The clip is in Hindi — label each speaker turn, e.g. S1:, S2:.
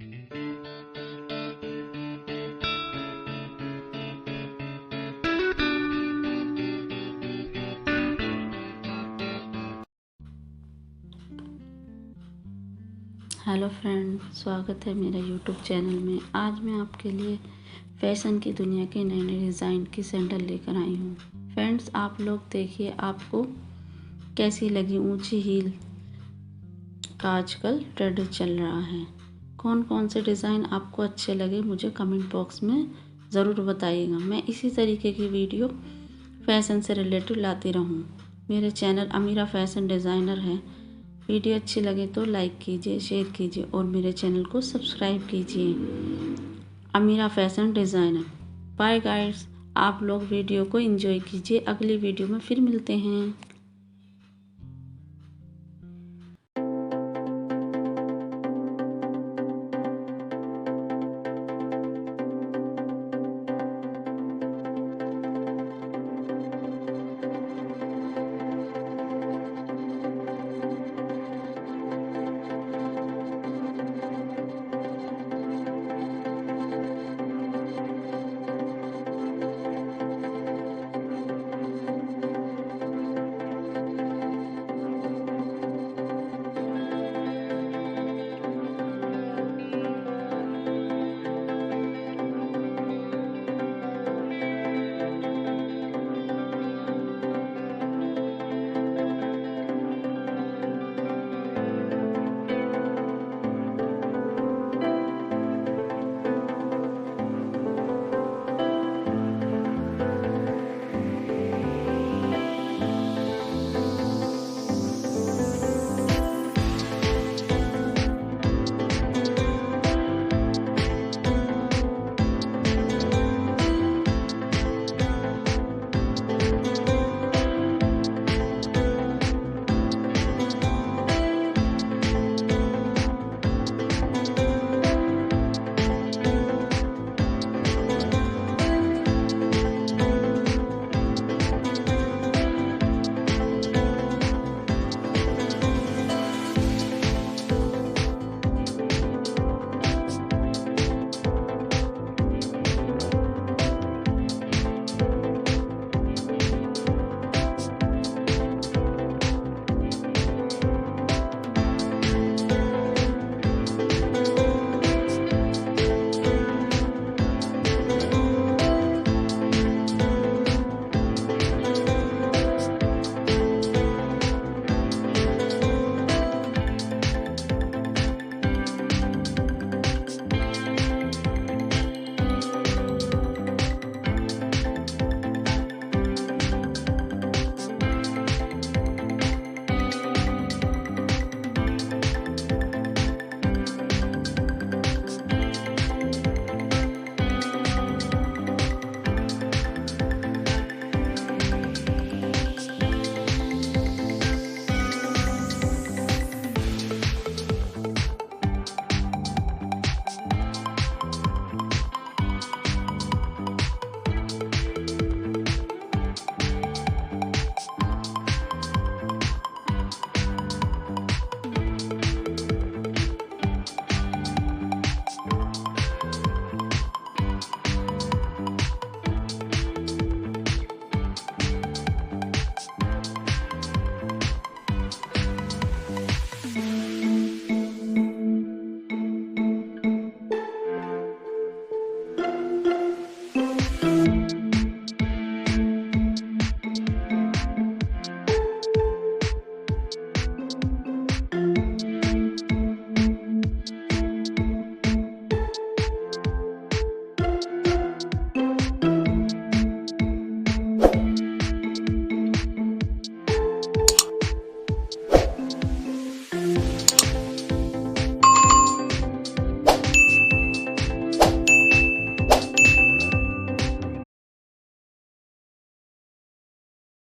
S1: हेलो फ्रेंड, स्वागत है मेरा यूट्यूब चैनल में। आज मैं आपके लिए फैशन की दुनिया के नए नए डिज़ाइन की सैंडल लेकर आई हूँ। फ्रेंड्स, आप लोग देखिए आपको कैसी लगी ऊंची हील का आजकल ट्रेंड चल रहा है। कौन कौन से डिज़ाइन आपको अच्छे लगे मुझे कमेंट बॉक्स में ज़रूर बताइएगा। मैं इसी तरीके की वीडियो फैशन से रिलेटेड लाती रहूँ। मेरे चैनल अमीरा फैशन डिज़ाइनर है। वीडियो अच्छी लगे तो लाइक कीजिए, शेयर कीजिए और मेरे चैनल को सब्सक्राइब कीजिए। अमीरा फैशन डिज़ाइनर। बाय गाइस, आप लोग वीडियो को एंजॉय कीजिए। अगली वीडियो में फिर मिलते हैं।